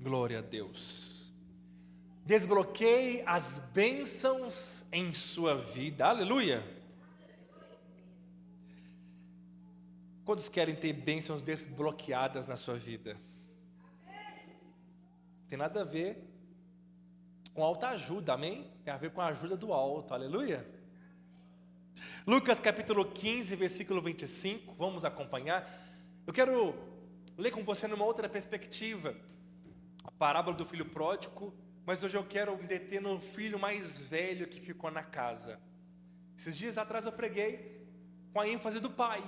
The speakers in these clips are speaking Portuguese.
Glória a Deus. Desbloqueie as bênçãos em sua vida. Aleluia. Quantos querem ter bênçãos desbloqueadas na sua vida? Tem nada a ver com autoajuda, amém? Tem a ver com a ajuda do alto, aleluia. Lucas capítulo 15, versículo 25, vamos acompanhar. Eu quero ler com você numa outra perspectiva a parábola do filho pródigo, mas hoje eu quero me deter no filho mais velho que ficou na casa. Esses dias atrás eu preguei com a ênfase do pai.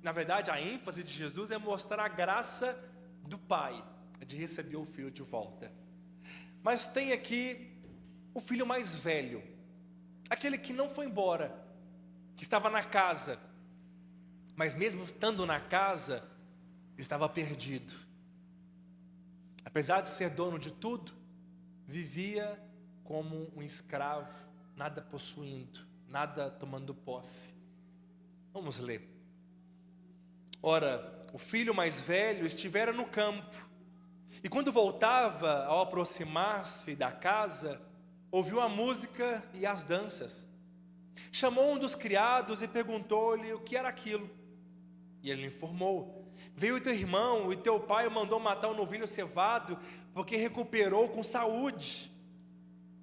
Na verdade, a ênfase de Jesus é mostrar a graça do pai, de receber o filho de volta. Mas tem aqui o filho mais velho, aquele que não foi embora, que estava na casa, mas mesmo estando na casa, estava perdido. Apesar de ser dono de tudo, vivia como um escravo, nada possuindo, nada tomando posse. Vamos ler. Ora, o filho mais velho estivera no campo, e quando voltava, ao aproximar-se da casa, ouviu a música e as danças. Chamou um dos criados e perguntou-lhe o que era aquilo. E ele lhe informou: veio teu irmão e teu pai o mandou matar um novilho cevado, porque recuperou com saúde.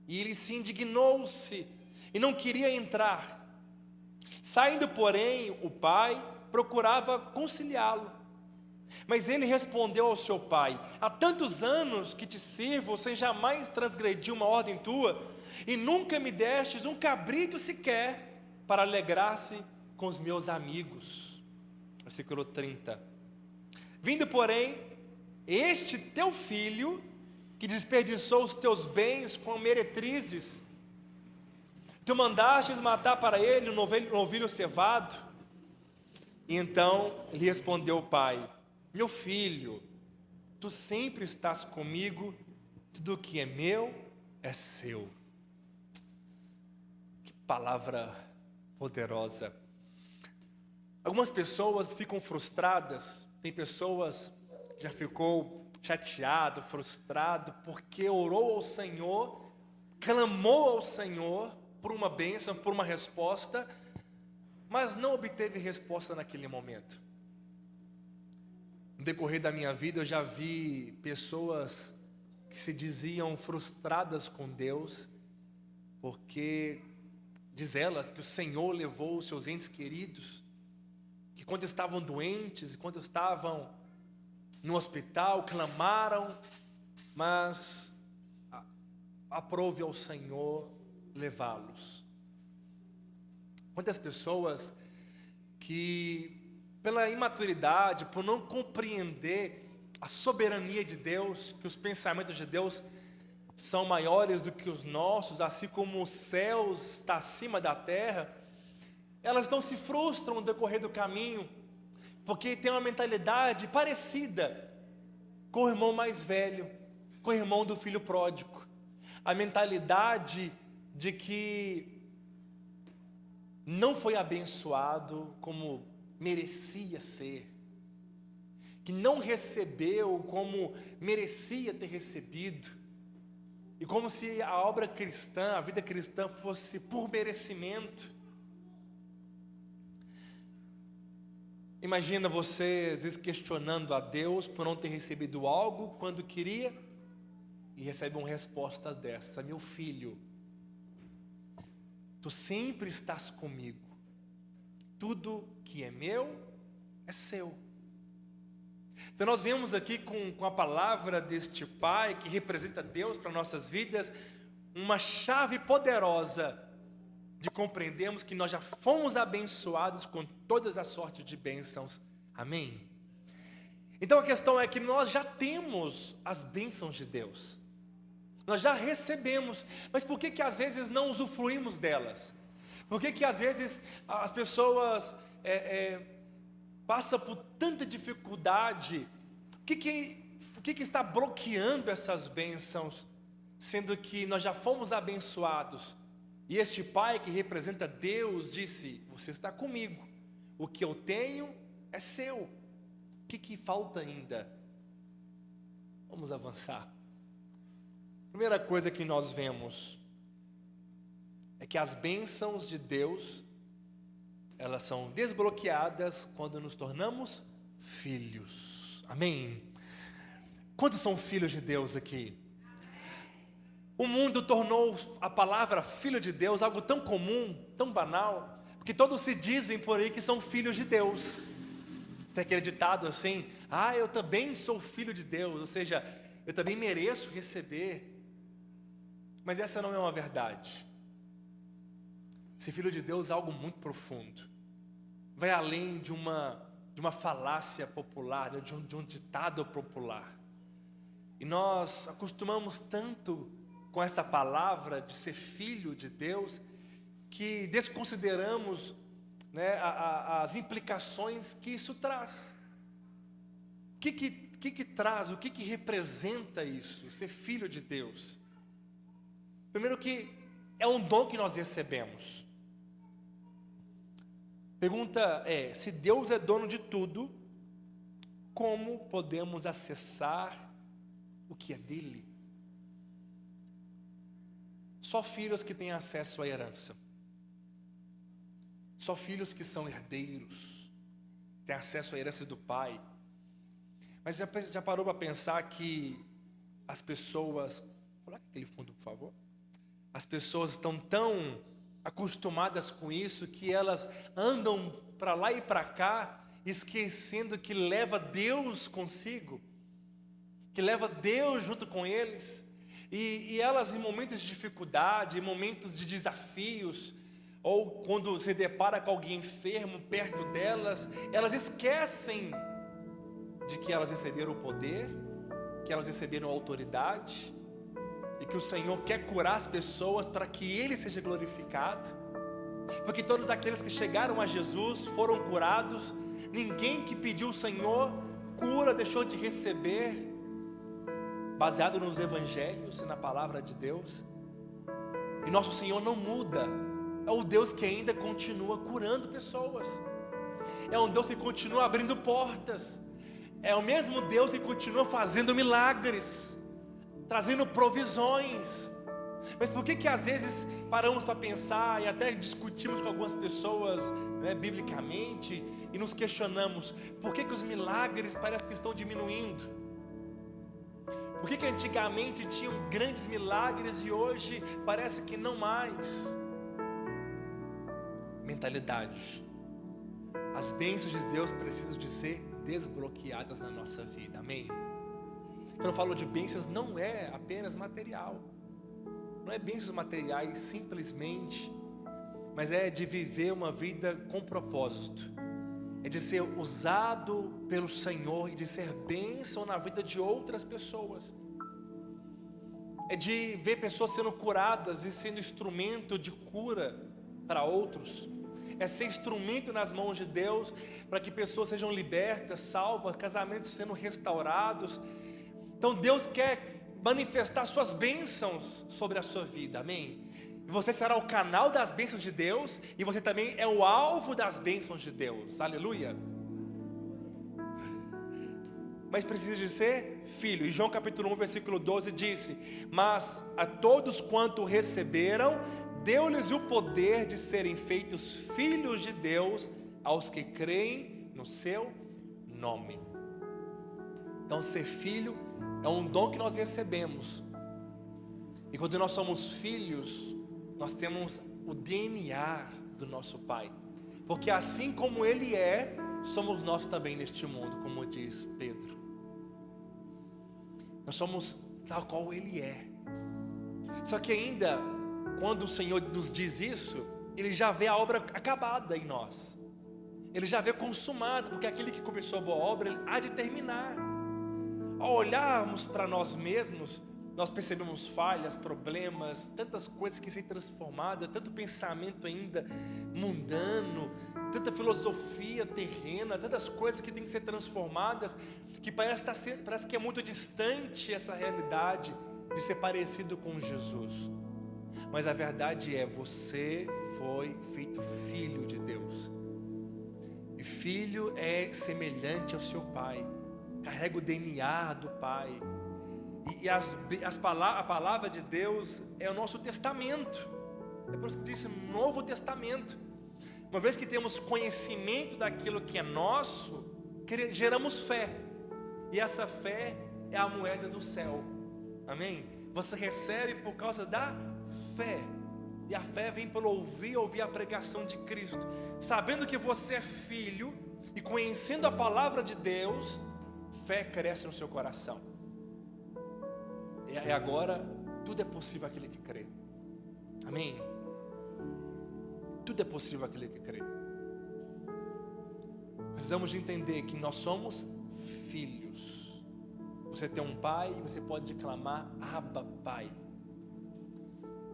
E ele se indignou-se e não queria entrar. Saindo, porém, o pai procurava conciliá-lo. Mas ele respondeu ao seu pai: há tantos anos que te sirvo sem jamais transgredir uma ordem tua, e nunca me destes um cabrito sequer para alegrar-se com os meus amigos. Versículo 30. Vindo, porém, este teu filho, que desperdiçou os teus bens com meretrizes, tu mandastes matar para ele um novilho cevado. E então lhe respondeu o pai: meu filho, tu sempre estás comigo, tudo que é meu é seu. Que palavra poderosa. Algumas pessoas ficam frustradas, tem pessoas que já ficou chateado, frustrado, porque orou ao Senhor, clamou ao Senhor por uma bênção, por uma resposta, mas não obteve resposta naquele momento. No decorrer da minha vida eu já vi pessoas que se diziam frustradas com Deus, porque diz elas que o Senhor levou os seus entes queridos, que quando estavam doentes, quando estavam no hospital, clamaram, mas aprove ao Senhor levá-los. Quantas pessoas que pela imaturidade, por não compreender a soberania de Deus, que os pensamentos de Deus são maiores do que os nossos, assim como os céus está acima da terra, elas não se frustram no decorrer do caminho, porque tem uma mentalidade parecida com o irmão mais velho, com o irmão do filho pródigo. A mentalidade de que não foi abençoado como merecia ser, que não recebeu como merecia ter recebido, e como se a obra cristã, a vida cristã fosse por merecimento. Imagina você às vezes questionando a Deus por não ter recebido algo quando queria, e recebe uma resposta dessa: meu filho, tu sempre estás comigo, tudo que é meu é seu. Então nós vemos aqui com a palavra deste pai, que representa Deus para nossas vidas, uma chave poderosa de compreendermos que nós já fomos abençoados com todas as sortes de bênçãos, amém? Então a questão é que nós já temos as bênçãos de Deus, nós já recebemos, mas por que às vezes não usufruímos delas? Por que às vezes as pessoas passam por tanta dificuldade? O que está bloqueando essas bênçãos, sendo que nós já fomos abençoados? E este pai que representa Deus disse: você está comigo, o que eu tenho é seu. O que falta ainda? Vamos avançar. Primeira coisa que nós vemos é que as bênçãos de Deus, elas são desbloqueadas quando nos tornamos filhos. Amém? Quantos são filhos de Deus aqui? O mundo tornou a palavra filho de Deus algo tão comum, tão banal, que todos se dizem por aí que são filhos de Deus. Tem aquele ditado assim: eu também sou filho de Deus, ou seja, eu também mereço receber. Mas essa não é uma verdade. Ser filho de Deus é algo muito profundo. Vai além de uma falácia popular, de um ditado popular. E nós acostumamos tanto com essa palavra de ser filho de Deus, que desconsideramos, né, as implicações que isso traz. O que traz, o que representa isso, ser filho de Deus? Primeiro que é um dom que nós recebemos. Pergunta é, se Deus é dono de tudo, como podemos acessar o que é dele? Só filhos que têm acesso à herança. Só filhos que são herdeiros têm acesso à herança do pai. Mas já parou para pensar que as pessoas... Coloca aquele fundo, por favor. As pessoas estão tão acostumadas com isso que elas andam para lá e para cá, esquecendo que leva Deus consigo, que leva Deus junto com eles. E elas, em momentos de dificuldade, em momentos de desafios, ou quando se depara com alguém enfermo perto delas, elas esquecem de que elas receberam o poder, que elas receberam a autoridade, e que o Senhor quer curar as pessoas para que Ele seja glorificado. Porque todos aqueles que chegaram a Jesus foram curados. Ninguém que pediu ao Senhor cura deixou de receber, baseado nos evangelhos e na palavra de Deus. E nosso Senhor não muda. É o Deus que ainda continua curando pessoas. É um Deus que continua abrindo portas. É o mesmo Deus que continua fazendo milagres, trazendo provisões. Mas por que às vezes paramos para pensar e até discutimos com algumas pessoas, né, biblicamente, e nos questionamos, por que os milagres parecem que estão diminuindo? Por que antigamente tinham grandes milagres e hoje parece que não mais? Mentalidade. As bênçãos de Deus precisam de ser desbloqueadas na nossa vida, amém? Quando eu falo de bênçãos, não é apenas material, não é bênçãos materiais simplesmente, mas é de viver uma vida com propósito, é de ser usado pelo Senhor e de ser bênção na vida de outras pessoas, é de ver pessoas sendo curadas e sendo instrumento de cura para outros, é ser instrumento nas mãos de Deus para que pessoas sejam libertas, salvas, casamentos sendo restaurados. Então Deus quer manifestar suas bênçãos sobre a sua vida, amém? Você será o canal das bênçãos de Deus e você também é o alvo das bênçãos de Deus, aleluia. Mas precisa de ser filho. E João capítulo 1 versículo 12 disse: mas a todos quanto receberam, deu-lhes o poder de serem feitos filhos de Deus, aos que creem no seu nome. Então ser filho é um dom que nós recebemos. E quando nós somos filhos, nós temos o DNA do nosso Pai. Porque assim como Ele é, somos nós também neste mundo, como diz Pedro. Nós somos tal qual Ele é. Só que ainda, quando o Senhor nos diz isso, Ele já vê a obra acabada em nós. Ele já vê consumado, porque aquele que começou a boa obra, Ele há de terminar. Ao olharmos para nós mesmos, nós percebemos falhas, problemas, tantas coisas que têm transformado, tanto pensamento ainda mundano, tanta filosofia terrena, tantas coisas que têm que ser transformadas, que parece que é muito distante essa realidade de ser parecido com Jesus. Mas a verdade é, você foi feito filho de Deus. E filho é semelhante ao seu pai, carrega o DNA do pai. A palavra de Deus é o nosso testamento. É por isso que diz Novo Testamento. Uma vez que temos conhecimento daquilo que é nosso, geramos fé. E essa fé é a moeda do céu. Amém? Você recebe por causa da fé. E a fé vem pelo ouvir a pregação de Cristo. Sabendo que você é filho e conhecendo a palavra de Deus, fé cresce no seu coração. E agora, tudo é possível àquele que crê. Amém? Tudo é possível àquele que crê. Precisamos de entender que nós somos filhos. Você tem um pai e você pode clamar Abba, Pai.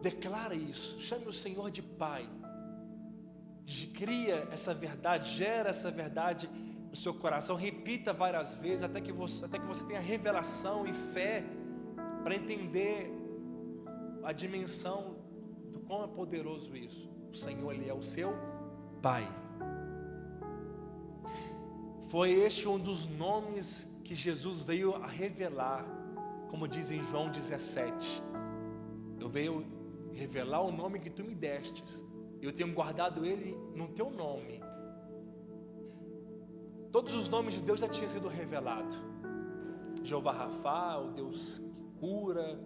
Declara isso, chame o Senhor de Pai. Cria essa verdade, gera essa verdade no seu coração. Repita várias vezes até que você tenha revelação e fé para entender a dimensão do quão é poderoso isso. O Senhor, Ele é o seu Pai. Foi este um dos nomes que Jesus veio a revelar, como diz em João 17. Eu veio revelar o nome que tu me destes. Eu tenho guardado ele no teu nome. Todos os nomes de Deus já tinham sido revelados. Jeová Rafá, o Deus que cura.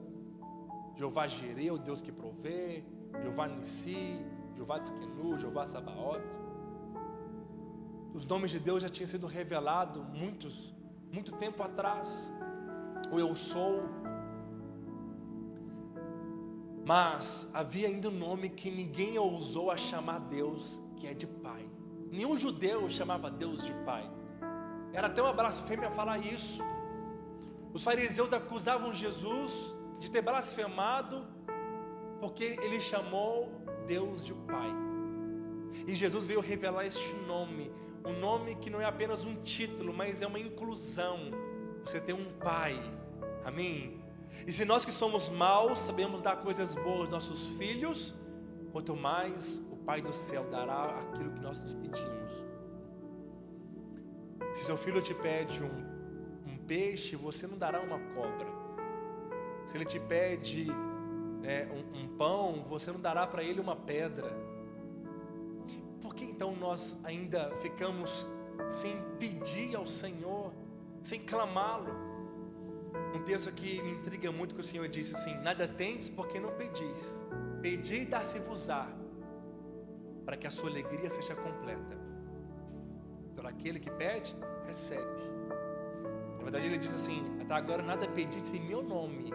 Jeová Jireh, o Deus que provê. Jeová Nissi, Jeová Tzidkenu, Jeová Sabaoth. Os nomes de Deus já tinham sido revelados muito tempo atrás. O Eu Sou. Mas havia ainda um nome que ninguém ousou a chamar Deus, que é de Pai. Nenhum judeu chamava Deus de Pai. Era até uma blasfêmia falar isso. Os fariseus acusavam Jesus de ter blasfemado, porque ele chamou Deus de Pai. E Jesus veio revelar este nome, um nome que não é apenas um título, mas é uma inclusão. Você tem um Pai, amém? E se nós que somos maus sabemos dar coisas boas aos nossos filhos, quanto mais o Pai do céu dará aquilo que nós nos pedimos. Se seu filho te pede um peixe, você não dará uma cobra. Se ele te pede um pão, você não dará para ele uma pedra. Por que então nós ainda ficamos sem pedir ao Senhor, sem clamá-lo? Um texto que me intriga muito, que o Senhor disse assim: nada tendes porque não pedis. Pedi e dá-se-vos-á, para que a sua alegria seja completa. Então aquele que pede, recebe. Na verdade ele diz assim: até agora nada pediste em meu nome.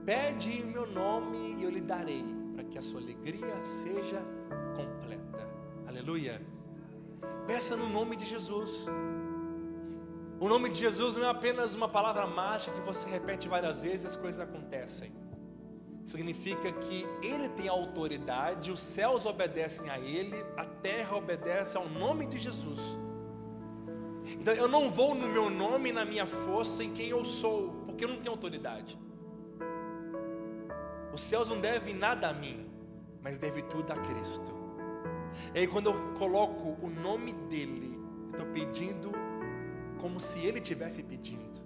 Pede em meu nome e eu lhe darei, para que a sua alegria seja completa. Aleluia. Peça no nome de Jesus. O nome de Jesus não é apenas uma palavra mágica que você repete várias vezes e as coisas acontecem. Significa que Ele tem autoridade, os céus obedecem a Ele, a terra obedece ao nome de Jesus. Então eu não vou no meu nome, na minha força, em quem eu sou, porque eu não tenho autoridade. Os céus não devem nada a mim, mas devem tudo a Cristo. E aí quando eu coloco o nome dEle, eu estou pedindo como se Ele estivesse pedindo.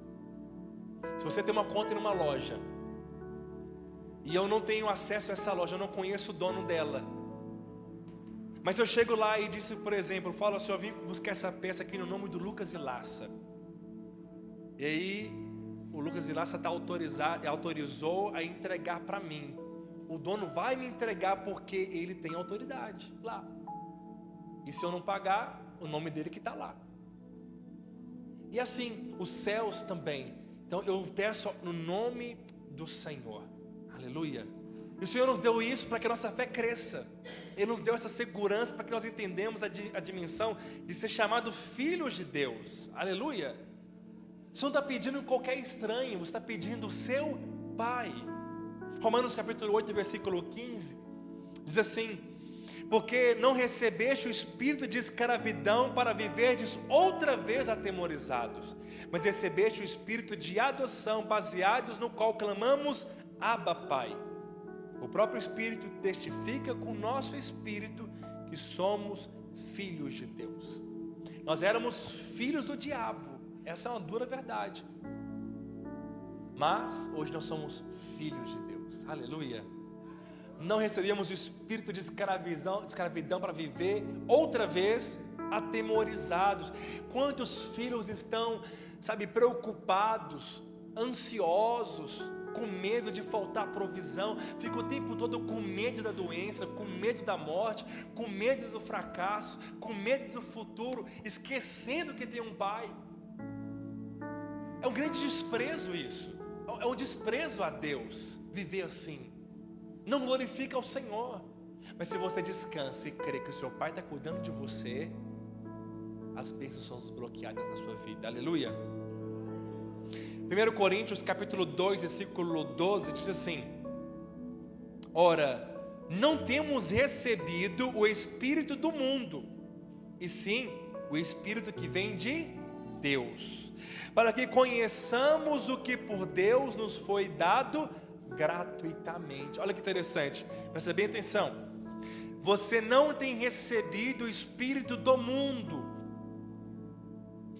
Se você tem uma conta em uma loja e eu não tenho acesso a essa loja, eu não conheço o dono dela, mas eu chego lá e disse, por exemplo, eu falo assim: eu vim buscar essa peça aqui no nome do Lucas Vilaça. E aí o Lucas Vilaça autorizou a entregar para mim. O dono vai me entregar porque ele tem autoridade lá. E se eu não pagar, o nome dele que está lá. E assim, os céus também. Então eu peço no nome do Senhor. Aleluia. E o Senhor nos deu isso para que a nossa fé cresça. Ele nos deu essa segurança para que nós entendamos a dimensão de ser chamado filhos de Deus. Aleluia. Você não está pedindo qualquer estranho, você está pedindo o seu Pai. Romanos capítulo 8, versículo 15, diz assim: porque não recebeste o espírito de escravidão para viverdes outra vez atemorizados, mas recebeste o espírito de adoção, baseados no qual clamamos Abba, Pai. O próprio Espírito testifica com o nosso espírito que somos filhos de Deus. Nós éramos filhos do diabo, essa é uma dura verdade. Mas hoje nós somos filhos de Deus. Aleluia. Não recebemos o espírito de escravidão para viver outra vez atemorizados. Quantos filhos estão, preocupados, ansiosos, com medo de faltar provisão, fica o tempo todo com medo da doença, com medo da morte, com medo do fracasso, com medo do futuro, esquecendo que tem um pai. É um grande desprezo isso, é um desprezo a Deus, viver assim, não glorifica ao Senhor. Mas se você descansa e crê que o seu pai está cuidando de você, as bênçãos são desbloqueadas na sua vida, aleluia. 1 Coríntios capítulo 2, versículo 12, diz assim: ora, não temos recebido o Espírito do mundo, e sim o Espírito que vem de Deus, para que conheçamos o que por Deus nos foi dado gratuitamente. Olha que interessante, presta bem atenção. Você não tem recebido o Espírito do mundo.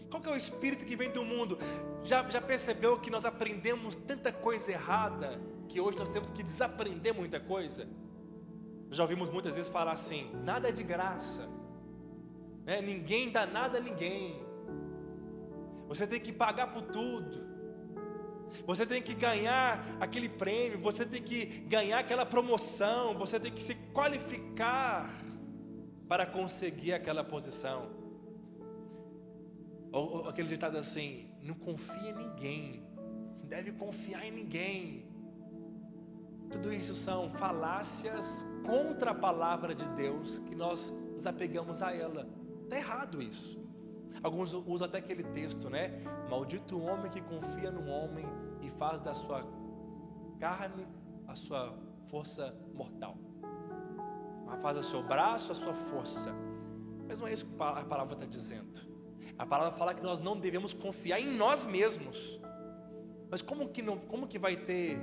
Qual que é o Espírito que vem do mundo? Já percebeu que nós aprendemos tanta coisa errada, que hoje nós temos que desaprender muita coisa? Já ouvimos muitas vezes falar assim: nada é de graça, né? Ninguém dá nada a ninguém, você tem que pagar por tudo, você tem que ganhar aquele prêmio, você tem que ganhar aquela promoção, você tem que se qualificar para conseguir aquela posição. Ou aquele ditado assim: não confia em ninguém, você não deve confiar em ninguém. Tudo isso são falácias contra a palavra de Deus, que nós nos apegamos a ela. Está errado isso. Alguns usam até aquele texto, né? Maldito o homem que confia no homem e faz da sua carne a sua força mortal, faz o seu braço a sua força. Mas não é isso que a palavra está dizendo. A palavra fala que nós não devemos confiar em nós mesmos. Mas como que vai ter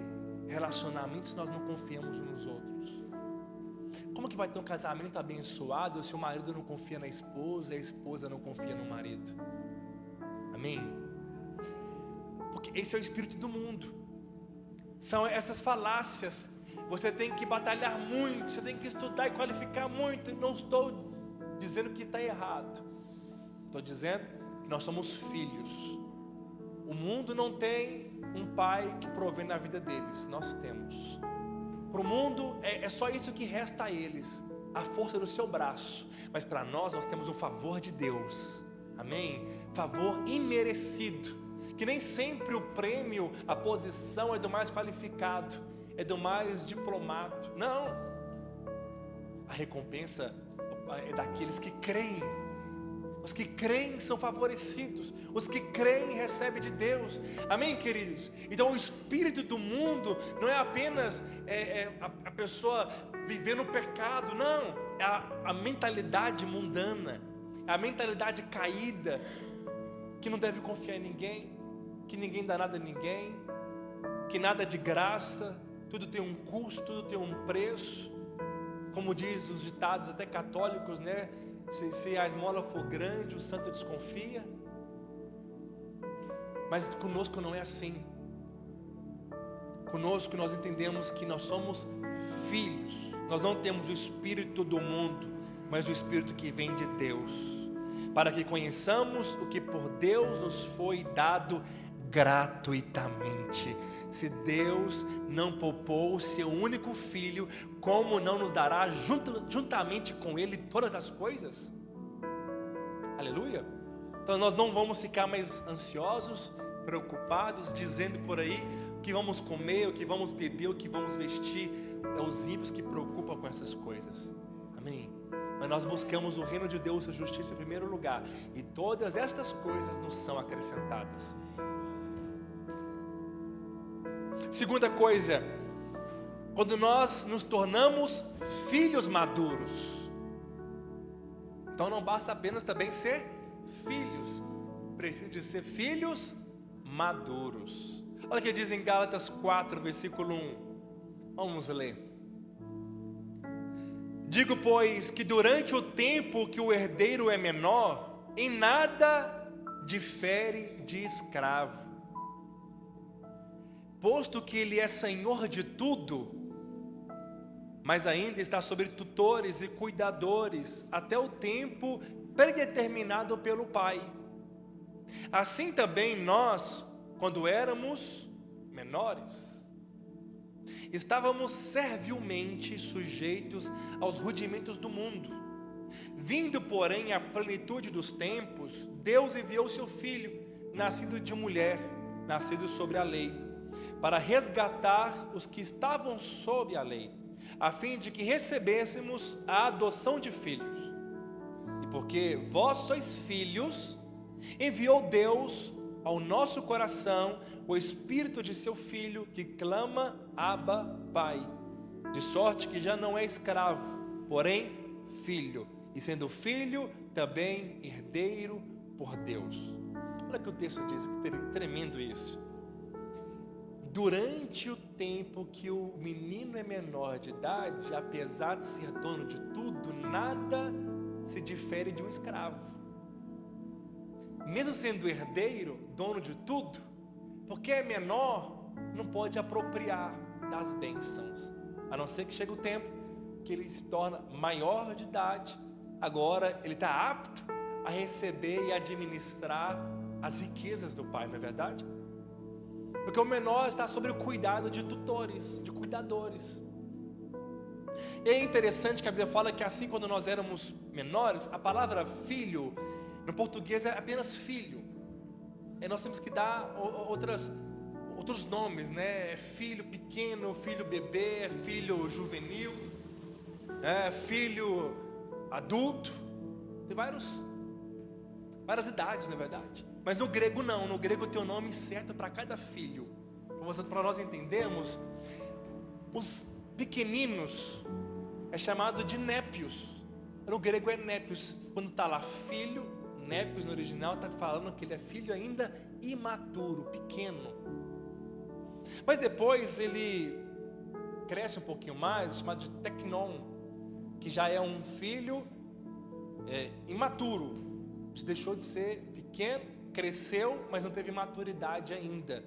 relacionamento se nós não confiamos uns nos outros? Como que vai ter um casamento abençoado se o marido não confia na esposa e a esposa não confia no marido? Amém? Porque esse é o espírito do mundo. São essas falácias. Você tem que batalhar muito, você tem que estudar e qualificar muito. Eu não estou dizendo que está errado. Estou dizendo que nós somos filhos. O mundo não tem um pai que provê na vida deles. Nós temos. Para o mundo é só isso que resta a eles, a força do seu braço. Mas para nós temos o favor de Deus. Amém? Favor imerecido. Que nem sempre o prêmio, a posição é do mais qualificado, é do mais diplomado. Não. A recompensa é daqueles que creem. Os que creem são favorecidos. Os que creem recebem de Deus. Amém, queridos? Então o espírito do mundo não é apenas a pessoa viver no pecado. Não, é a mentalidade mundana, é a mentalidade caída, que não deve confiar em ninguém, que ninguém dá nada a ninguém, que nada é de graça, tudo tem um custo, tudo tem um preço. Como diz os ditados até católicos, né? Se a esmola for grande, o santo desconfia. Mas conosco não é assim. Conosco nós entendemos que nós somos filhos. Nós não temos o espírito do mundo, mas o espírito que vem de Deus, para que conheçamos o que por Deus nos foi dado gratuitamente. Se Deus não poupou o seu único filho, como não nos dará juntamente com ele todas as coisas? Aleluia. Então nós não vamos ficar mais ansiosos, preocupados, dizendo por aí o que vamos comer, o que vamos beber, o que vamos vestir. É os ímpios que preocupam com essas coisas. Amém? Mas nós buscamos o reino de Deus, a justiça em primeiro lugar, e todas estas coisas nos são acrescentadas. Segunda coisa, quando nós nos tornamos filhos maduros, então não basta apenas também ser filhos, precisa de ser filhos maduros. Olha o que diz em Gálatas 4, versículo 1. Vamos ler. Digo, pois, que durante o tempo que o herdeiro é menor, em nada difere de escravo, posto que Ele é Senhor de tudo, mas ainda está sobre tutores e cuidadores até o tempo predeterminado pelo Pai. Assim também nós, quando éramos menores, estávamos servilmente sujeitos aos rudimentos do mundo. Vindo, porém, à plenitude dos tempos, Deus enviou seu Filho, nascido de mulher, nascido sobre a lei, para resgatar os que estavam sob a lei, a fim de que recebêssemos a adoção de filhos. E porque vós sois filhos, enviou Deus ao nosso coração o Espírito de seu Filho, que clama, Abba, Pai. De sorte que já não é escravo, porém filho, e sendo filho, também herdeiro por Deus. Olha o que o texto diz, que tremendo isso. Durante o tempo que o menino é menor de idade, apesar de ser dono de tudo, nada se difere de um escravo. Mesmo sendo herdeiro, dono de tudo, porque é menor, não pode apropriar das bênçãos, a não ser que chegue o tempo que ele se torna maior de idade. Agora ele está apto a receber e administrar as riquezas do Pai, não é verdade? Porque o menor está sob o cuidado de tutores, de cuidadores. E é interessante que a Bíblia fala que assim, quando nós éramos menores, a palavra filho, no português, é apenas filho. E nós temos que dar outros nomes, né? É filho pequeno, filho bebê, é filho juvenil, é filho adulto. Tem várias idades, na verdade. Mas no grego não, no grego tem um nome certo para cada filho. Para nós entendermos, os pequeninos é chamado de népios. No grego é népios. Quando está lá filho, népios no original, está falando que ele é filho ainda imaturo, pequeno. Mas depois ele cresce um pouquinho mais, chamado de teknon, que já é um filho imaturo. Deixou de ser pequeno, cresceu, mas não teve maturidade ainda.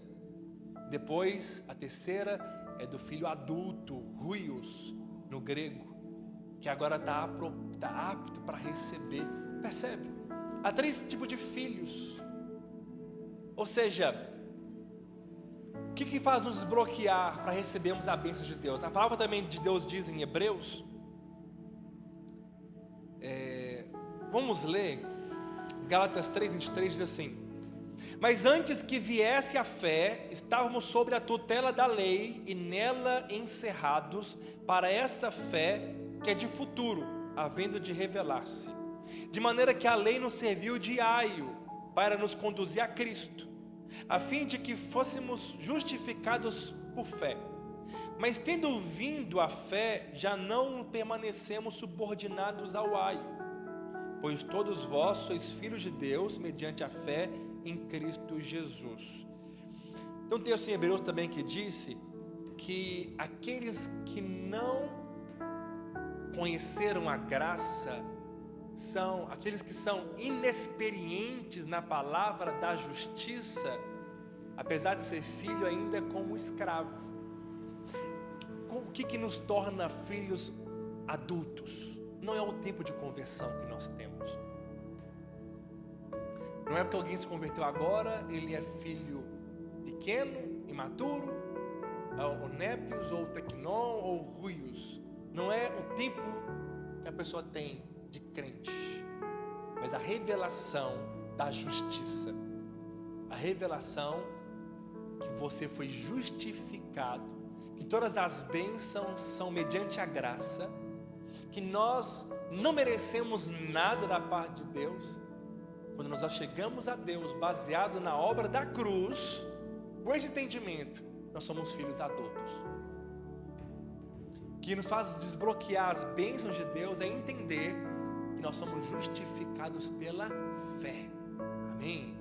Depois, a terceira é do filho adulto, huios, no grego, que agora está apto para receber. Percebe? Há 3 tipos de filhos. Ou seja, o que faz nos desbloquear para recebermos a bênção de Deus? A palavra também de Deus diz em Hebreus, vamos ler, Gálatas 3:23 diz assim: mas antes que viesse a fé, estávamos sobre a tutela da lei e nela encerrados para essa fé que é de futuro, havendo de revelar-se. De maneira que a lei nos serviu de aio para nos conduzir a Cristo, a fim de que fôssemos justificados por fé. Mas tendo vindo a fé, já não permanecemos subordinados ao aio, pois todos vós sois filhos de Deus mediante a fé em Cristo Jesus. Tem um texto em Hebreus também que disse que aqueles que não conheceram a graça são aqueles que são inexperientes na palavra da justiça, apesar de ser filho ainda como escravo. O que nos torna filhos adultos? Não é o tempo de conversão que nós temos. Não é porque alguém se converteu agora, ele é filho pequeno, imaturo, ou népios, ou teknon, ou ruios. Não é o tempo que a pessoa tem de crente, mas a revelação da justiça, a revelação que você foi justificado, que todas as bênçãos são mediante a graça, que nós não merecemos nada da parte de Deus. Quando nós chegamos a Deus baseado na obra da cruz, com esse entendimento, nós somos filhos adultos. O que nos faz desbloquear as bênçãos de Deus é entender que nós somos justificados pela fé. Amém?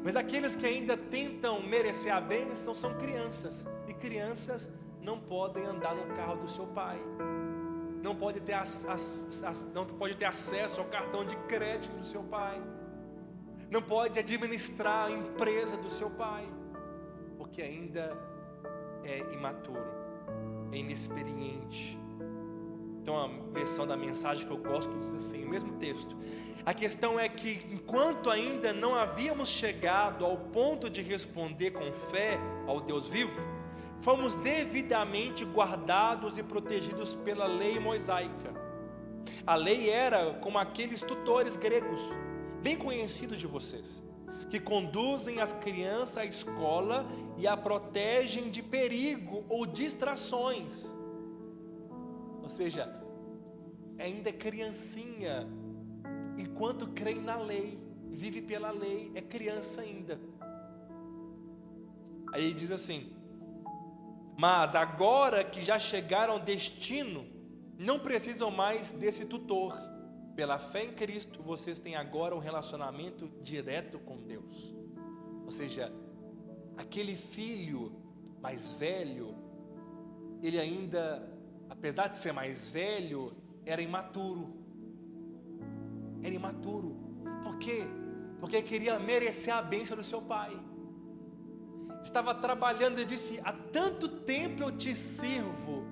Mas aqueles que ainda tentam merecer a bênção são crianças. E crianças não podem andar no carro do seu pai. Não pode ter acesso ao cartão de crédito do seu pai. Não pode administrar a empresa do seu pai. Porque ainda é imaturo, é inexperiente. Então a versão da Mensagem que eu gosto diz assim, o mesmo texto: a questão é que enquanto ainda não havíamos chegado ao ponto de responder com fé ao Deus vivo, fomos devidamente guardados e protegidos pela lei mosaica. A lei era como aqueles tutores gregos, bem conhecidos de vocês, que conduzem as crianças à escola e a protegem de perigo ou distrações. Ou seja, ainda é criancinha, enquanto crê na lei, vive pela lei, é criança ainda. Aí diz assim: mas agora que já chegaram ao destino, não precisam mais desse tutor. Pela fé em Cristo, vocês têm agora um relacionamento direto com Deus. Ou seja, aquele filho mais velho, ele ainda, apesar de ser mais velho, era imaturo. Era imaturo. Por quê? Porque queria merecer a bênção do seu pai. Estava trabalhando e disse: há tanto tempo eu te sirvo,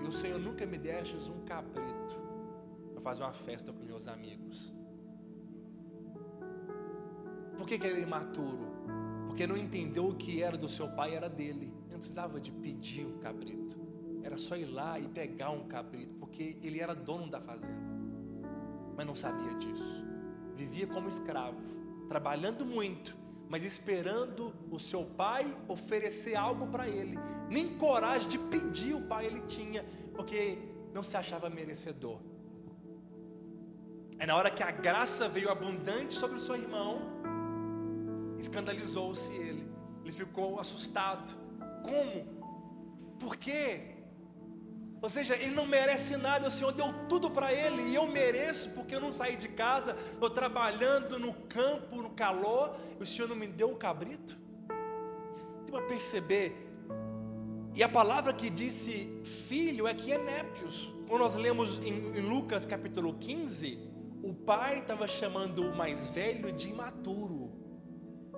e o Senhor nunca me destes um cabrito para fazer uma festa com meus amigos. Por que ele era imaturo? Porque não entendeu o que era do seu pai, era dele. Ele não precisava de pedir um cabrito, era só ir lá e pegar um cabrito, porque ele era dono da fazenda. Mas não sabia disso. Vivia como escravo, trabalhando muito, mas esperando o seu pai oferecer algo para ele. Nem coragem de pedir o pai ele tinha, porque não se achava merecedor. É na hora que a graça veio abundante sobre o seu irmão, escandalizou-se ele. Ele ficou assustado. Como? Por quê? Ou seja, ele não merece nada, o Senhor deu tudo para ele, e eu mereço porque eu não saí de casa, estou trabalhando no campo, no calor, e o Senhor não me deu um cabrito? Tem para perceber, e a palavra que disse filho é que é népios. Quando nós lemos em Lucas capítulo 15, o pai estava chamando o mais velho de imaturo.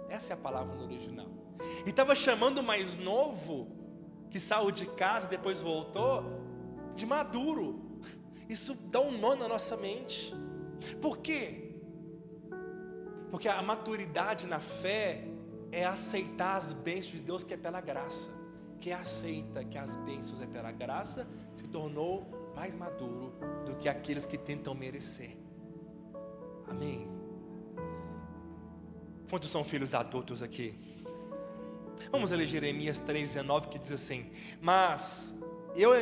Essa é a palavra no original. E estava chamando o mais novo, que saiu de casa e depois voltou, de maduro. Isso dá um nó na nossa mente. Por quê? Porque a maturidade na fé é aceitar as bênçãos de Deus, que é pela graça. Quem aceita que as bênçãos é pela graça se tornou mais maduro do que aqueles que tentam merecer. Amém. Quantos são filhos adultos aqui? Vamos ler Jeremias 3,19, que diz assim: mas eu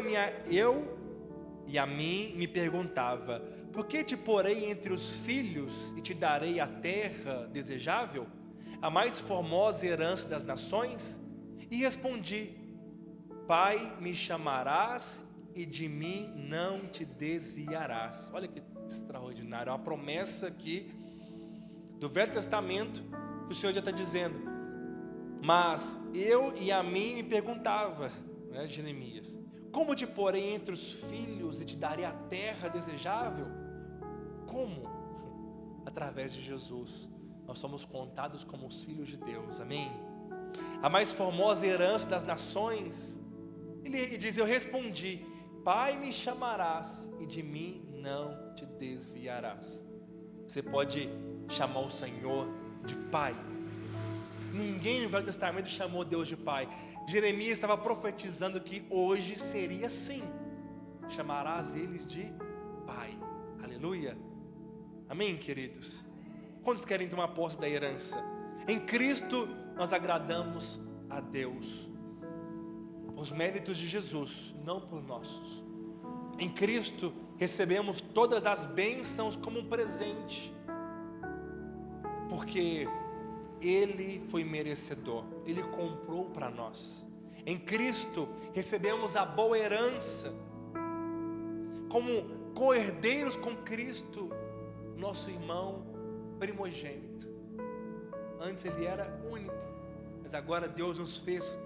e a mim me perguntava: por que te porei entre os filhos e te darei a terra desejável, a mais formosa herança das nações? E respondi: Pai, me chamarás e de mim não te desviarás. Olha que extraordinário, é uma promessa aqui do Velho Testamento, que o Senhor já está dizendo. Mas eu e a mim me perguntava, né, Jeremias, como te porei entre os filhos e te darei a terra desejável? Como? Através de Jesus, nós somos contados como os filhos de Deus, amém? A mais formosa herança das nações. Ele diz: eu respondi: Pai, me chamarás e de mim não te desviarás. Você pode chamar o Senhor de Pai. Ninguém no Velho Testamento chamou Deus de Pai. Jeremias estava profetizando que hoje seria assim: chamarás ele de Pai. Aleluia. Amém, queridos? Quantos querem tomar posse da herança? Em Cristo nós agradamos a Deus, os méritos de Jesus, não por nossos. Em Cristo recebemos todas as bênçãos como um presente, porque Ele foi merecedor, Ele comprou para nós. Em Cristo recebemos a boa herança, como co-herdeiros com Cristo, nosso irmão primogênito. Antes ele era único, mas agora Deus nos fez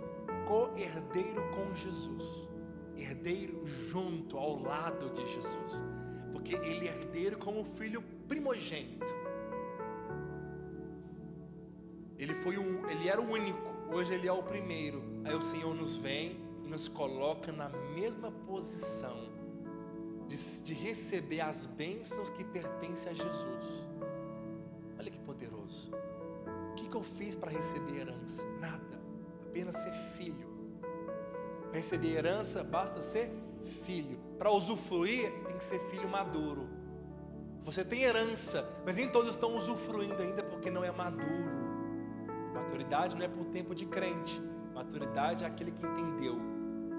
co-herdeiro com Jesus, herdeiro junto, ao lado de Jesus, porque Ele é herdeiro como filho primogênito. Ele era o único, hoje Ele é o primeiro. Aí o Senhor nos vem e nos coloca na mesma posição de receber as bênçãos que pertencem a Jesus. Olha que poderoso. O que eu fiz para receber herança? Nada, apenas ser filho. Para receber herança basta ser filho. Para usufruir tem que ser filho maduro. Você tem herança, mas nem todos estão usufruindo ainda porque não é maduro. Maturidade não é por tempo de crente. Maturidade é aquele que entendeu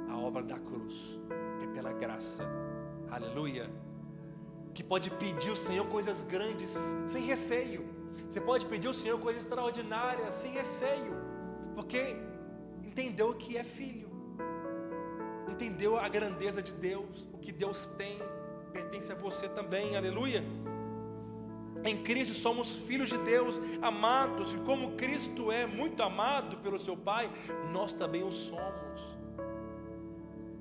a obra da cruz, que é pela graça. Aleluia. Que pode pedir ao Senhor coisas grandes sem receio. Você pode pedir ao Senhor coisas extraordinárias sem receio, porque entendeu que é filho, entendeu a grandeza de Deus, o que Deus tem pertence a você também. Aleluia. Em Cristo somos filhos de Deus, amados, e como Cristo é muito amado pelo seu Pai, nós também o somos,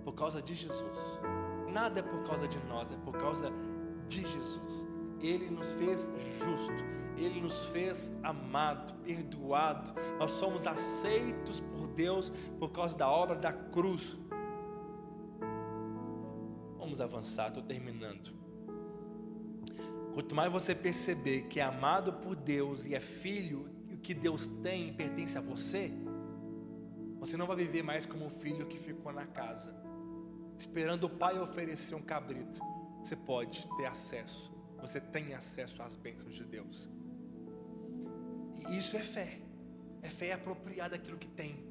por causa de Jesus. Nada é por causa de nós, é por causa de Jesus. Ele nos fez justo, Ele nos fez amado, perdoado. Nós somos aceitos por Deus por causa da obra da cruz. Vamos avançar, estou terminando. Quanto mais você perceber que é amado por Deus e é filho, e o que Deus tem pertence a você, você não vai viver mais como o filho que ficou na casa, esperando o pai oferecer um cabrito. Você pode ter acesso, você tem acesso às bênçãos de Deus. E isso é fé. É fé apropriada daquilo que tem.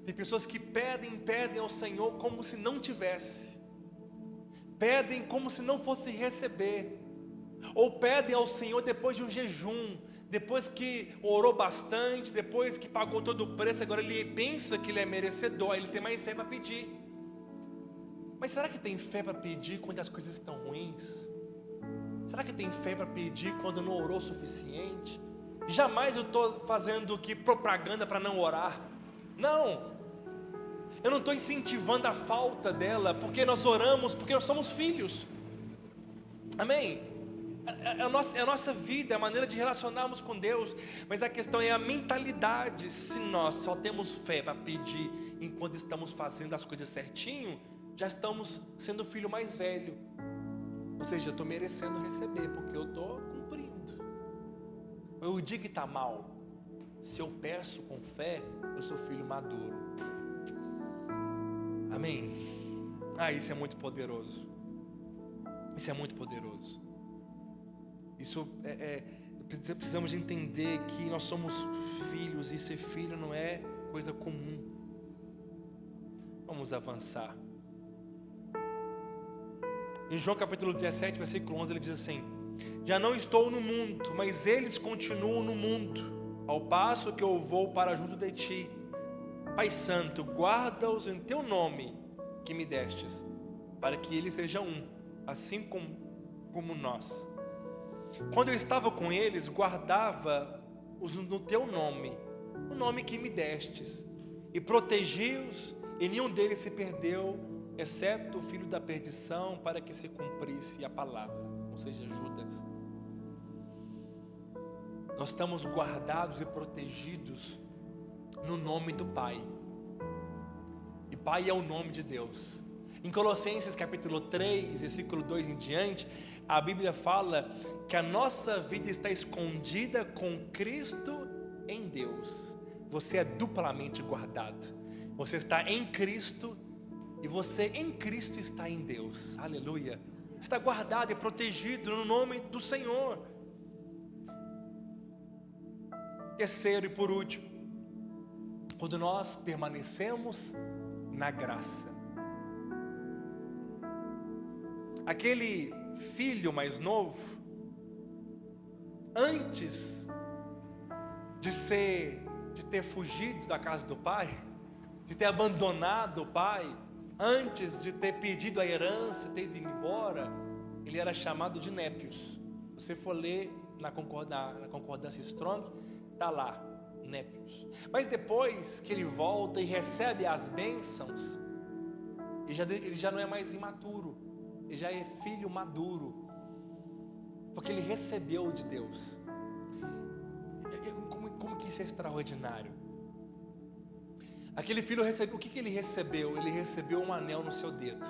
Tem pessoas que pedem ao Senhor como se não tivesse. Pedem como se não fosse receber. Ou pedem ao Senhor depois de um jejum, depois que orou bastante, depois que pagou todo o preço, agora ele pensa que ele é merecedor, ele tem mais fé para pedir. Mas será que tem fé para pedir quando as coisas estão ruins? Será que tem fé para pedir quando não orou o suficiente? Jamais eu estou fazendo propaganda para não orar. Não, eu não estou incentivando a falta dela, porque nós oramos, porque nós somos filhos. Amém? É a nossa vida, é a maneira de relacionarmos com Deus. Mas a questão é a mentalidade. Se nós só temos fé para pedir enquanto estamos fazendo as coisas certinho, já estamos sendo o filho mais velho. Ou seja, eu estou merecendo receber, porque eu estou cumprindo. O dia que está mal, se eu peço com fé, eu sou filho maduro. Amém? Isso é muito poderoso. Isso é muito poderoso. Isso precisamos de entender que nós somos filhos, e ser filho não é coisa comum. Vamos avançar. Em João capítulo 17, versículo 11, ele diz assim: já não estou no mundo, mas eles continuam no mundo, ao passo que eu vou para junto de ti. Pai Santo, guarda-os em teu nome que me destes, para que eles sejam um, assim como nós. Quando eu estava com eles, guardava-os no teu nome, o nome que me destes, e protegi-os, e nenhum deles se perdeu, exceto o filho da perdição, para que se cumprisse a palavra, ou seja, Judas. Nós estamos guardados e protegidos no nome do Pai, e Pai é o nome de Deus. Em Colossenses capítulo 3, versículo 2 em diante, a Bíblia fala que a nossa vida está escondida com Cristo em Deus. Você é duplamente guardado. Você está em Cristo e você em Cristo está em Deus. Aleluia. Está guardado e protegido no nome do Senhor. Terceiro e por último, quando nós permanecemos na graça. Aquele filho mais novo, antes de ter fugido da casa do pai, de ter abandonado o pai, antes de ter pedido a herança, ter ido embora, ele era chamado de Népios. Você for ler na concordância Strong, está lá, Népios. Mas depois que ele volta e recebe as bênçãos, ele já não é mais imaturo, ele já é filho maduro, porque ele recebeu de Deus. Como que isso é extraordinário? Aquele filho recebeu, o que ele recebeu? Ele recebeu um anel no seu dedo.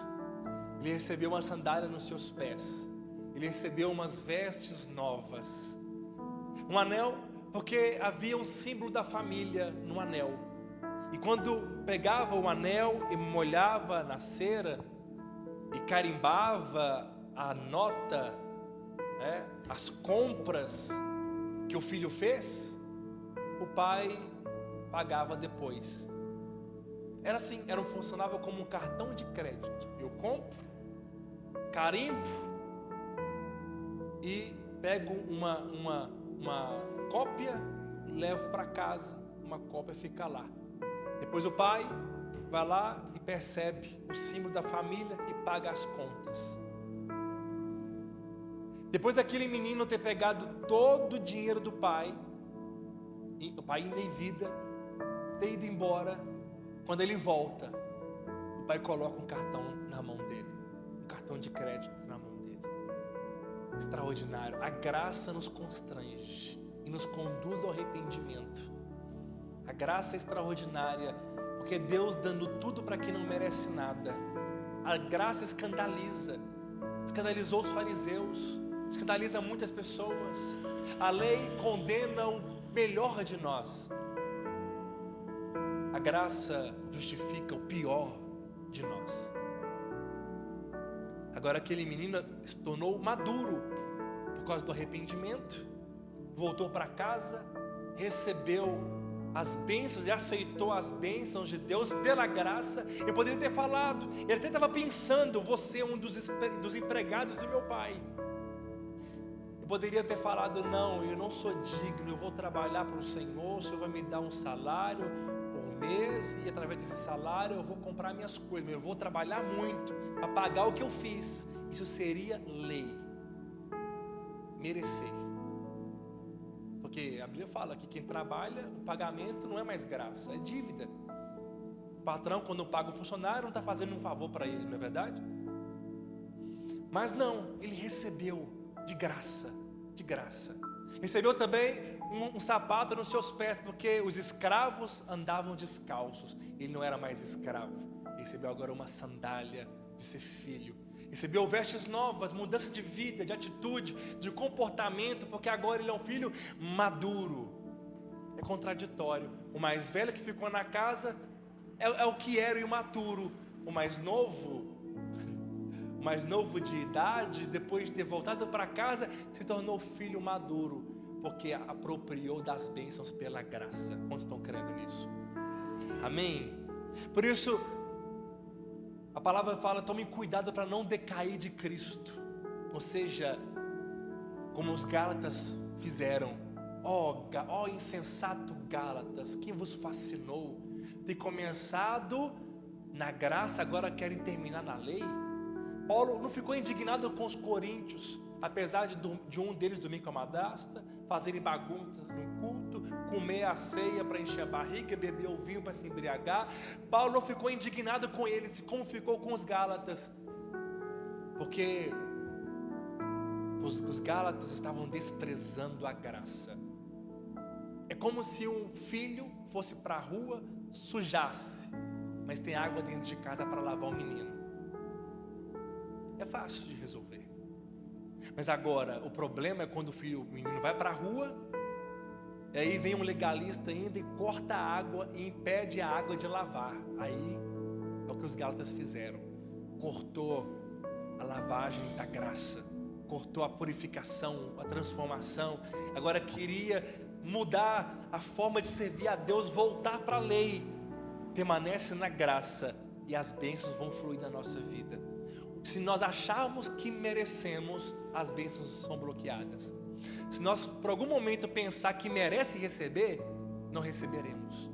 Ele recebeu uma sandália nos seus pés. Ele recebeu umas vestes novas. Um anel, porque havia um símbolo da família no anel. E quando pegava o anel e molhava na cera e carimbava a nota, as compras que o filho fez, o pai pagava depois. Era assim, funcionava como um cartão de crédito. Eu compro, carimbo e pego uma cópia, levo para casa, uma cópia fica lá. Depois o pai vai lá e percebe o símbolo da família e paga as contas. Depois daquele menino ter pegado todo o dinheiro do pai, e o pai ainda em vida, ter ido embora, quando ele volta, o pai coloca um cartão na mão dele, um cartão de crédito na mão dele. Extraordinário. A graça nos constrange e nos conduz ao arrependimento. A graça é extraordinária, porque Deus dando tudo para quem não merece nada. A graça escandaliza, escandalizou os fariseus, escandaliza muitas pessoas. A lei condena o melhor de nós. A graça justifica o pior de nós. Agora aquele menino se tornou maduro por causa do arrependimento, voltou para casa, recebeu as bênçãos e aceitou as bênçãos de Deus pela graça. Eu poderia ter falado, ele até estava pensando, você é um dos empregados do meu pai. Eu poderia ter falado, não, eu não sou digno, eu vou trabalhar para o Senhor vai me dar um salário por mês e através desse salário eu vou comprar minhas coisas, eu vou trabalhar muito para pagar o que eu fiz. Isso seria lei, merecer. Porque a Bíblia fala que quem trabalha, o pagamento não é mais graça, é dívida. O patrão, quando paga o funcionário, não está fazendo um favor para ele, não é verdade? Mas não, ele recebeu de graça, de graça. Recebeu também um sapato nos seus pés, porque os escravos andavam descalços. Ele não era mais escravo, ele recebeu agora uma sandália de ser filho. Recebeu vestes novas, mudança de vida, de atitude, de comportamento, porque agora ele é um filho maduro. É contraditório. O mais velho que ficou na casa é o que era o imaturo. O mais novo de idade, depois de ter voltado para casa, se tornou filho maduro, porque apropriou das bênçãos pela graça. Quantos estão crendo nisso? Amém? Por isso, a palavra fala, tome cuidado para não decair de Cristo. Ou seja, como os Gálatas fizeram. Ó insensato Gálatas, quem vos fascinou? Ter começado na graça, agora querem terminar na lei? Paulo não ficou indignado com os coríntios, apesar de um deles dormir com a madrasta, fazerem bagunça no culto, comer a ceia para encher a barriga, beber o vinho para se embriagar. Paulo não ficou indignado com eles, como ficou com os Gálatas, porque os Gálatas estavam desprezando a graça. É como se um filho fosse para a rua, sujasse, mas tem água dentro de casa para lavar o menino. É fácil de resolver. Mas agora, o problema é quando o menino vai para a rua, e aí vem um legalista ainda e corta a água e impede a água de lavar. Aí é o que os Gálatas fizeram. Cortou a lavagem da graça, cortou a purificação, a transformação. Agora queria mudar a forma de servir a Deus, voltar para a lei. Permanece na graça e as bênçãos vão fluir na nossa vida. Se nós acharmos que merecemos, as bênçãos são bloqueadas. Se nós por algum momento pensar que merece receber, não receberemos.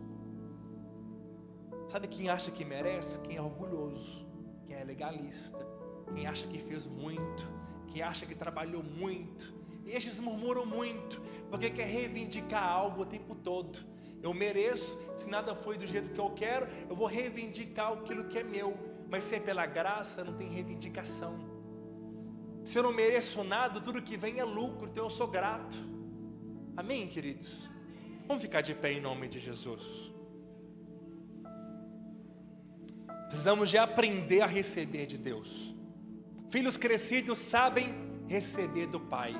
Sabe quem acha que merece? Quem é orgulhoso, quem é legalista, quem acha que fez muito, quem acha que trabalhou muito. E estes murmuram muito, porque quer reivindicar algo o tempo todo. Eu mereço, se nada foi do jeito que eu quero, eu vou reivindicar aquilo que é meu. Mas se é pela graça, não tem reivindicação. Se eu não mereço nada, tudo que vem é lucro, então eu sou grato. Amém, queridos? Vamos ficar de pé em nome de Jesus. Precisamos de aprender a receber de Deus. Filhos crescidos sabem receber do Pai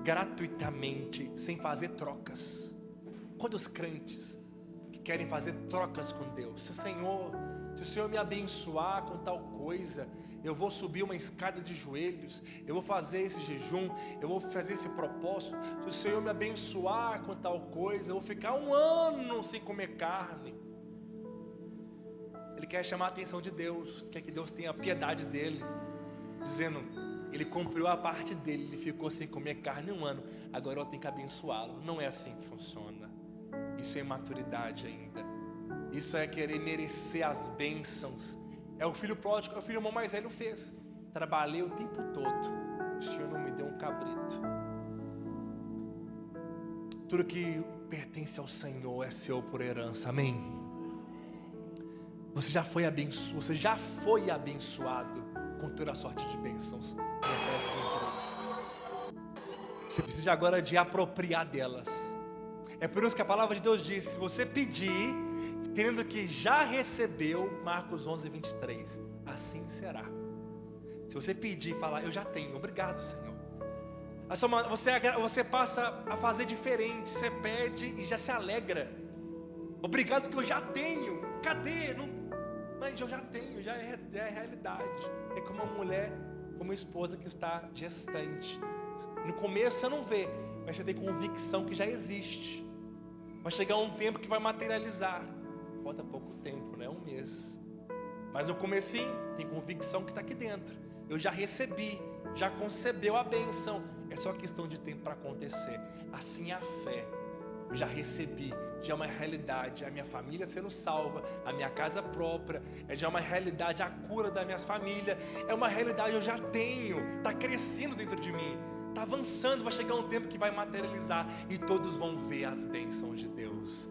gratuitamente, sem fazer trocas. Quantos crentes que querem fazer trocas com Deus? Se o Senhor me abençoar com tal coisa, eu vou subir uma escada de joelhos, eu vou fazer esse jejum, eu vou fazer esse propósito. Se o Senhor me abençoar com tal coisa, eu vou ficar 1 ano sem comer carne. Ele quer chamar a atenção de Deus, quer que Deus tenha piedade dele, dizendo: ele cumpriu a parte dele, ele ficou sem comer carne 1 ano, agora eu tenho que abençoá-lo. Não é assim que funciona. Isso é imaturidade ainda. Isso é querer merecer as bênçãos. É o filho pródigo, é o filho irmão mais velho fez. Trabalhei o tempo todo, o Senhor não me deu um cabrito. Tudo que pertence ao Senhor é seu por herança, amém? Você já foi abençoado com toda a sorte de bênçãos. Efésios 1:3. Você precisa agora de apropriar delas. É por isso que a palavra de Deus diz: se você pedir, tendo que já recebeu, Marcos 11:23, assim será. Se você pedir e falar: eu já tenho, obrigado, Senhor. Você passa a fazer diferente. Você pede e já se alegra. Obrigado que eu já tenho. Cadê? Não, mas eu já tenho, já é realidade. É como uma mulher, como uma esposa que está gestante. No começo você não vê, mas você tem convicção que já existe. Vai chegar um tempo que vai materializar. Falta pouco tempo, né? 1 mês. Mas no comecinho, tem convicção que está aqui dentro. Eu já recebi, já concebeu a bênção. É só questão de tempo para acontecer. Assim é a fé. Eu já recebi, já é uma realidade. A minha família sendo salva, a minha casa própria, já é uma realidade. A cura da minha família é uma realidade. Eu já tenho, está crescendo dentro de mim, está avançando. Vai chegar um tempo que vai materializar e todos vão ver as bênçãos de Deus.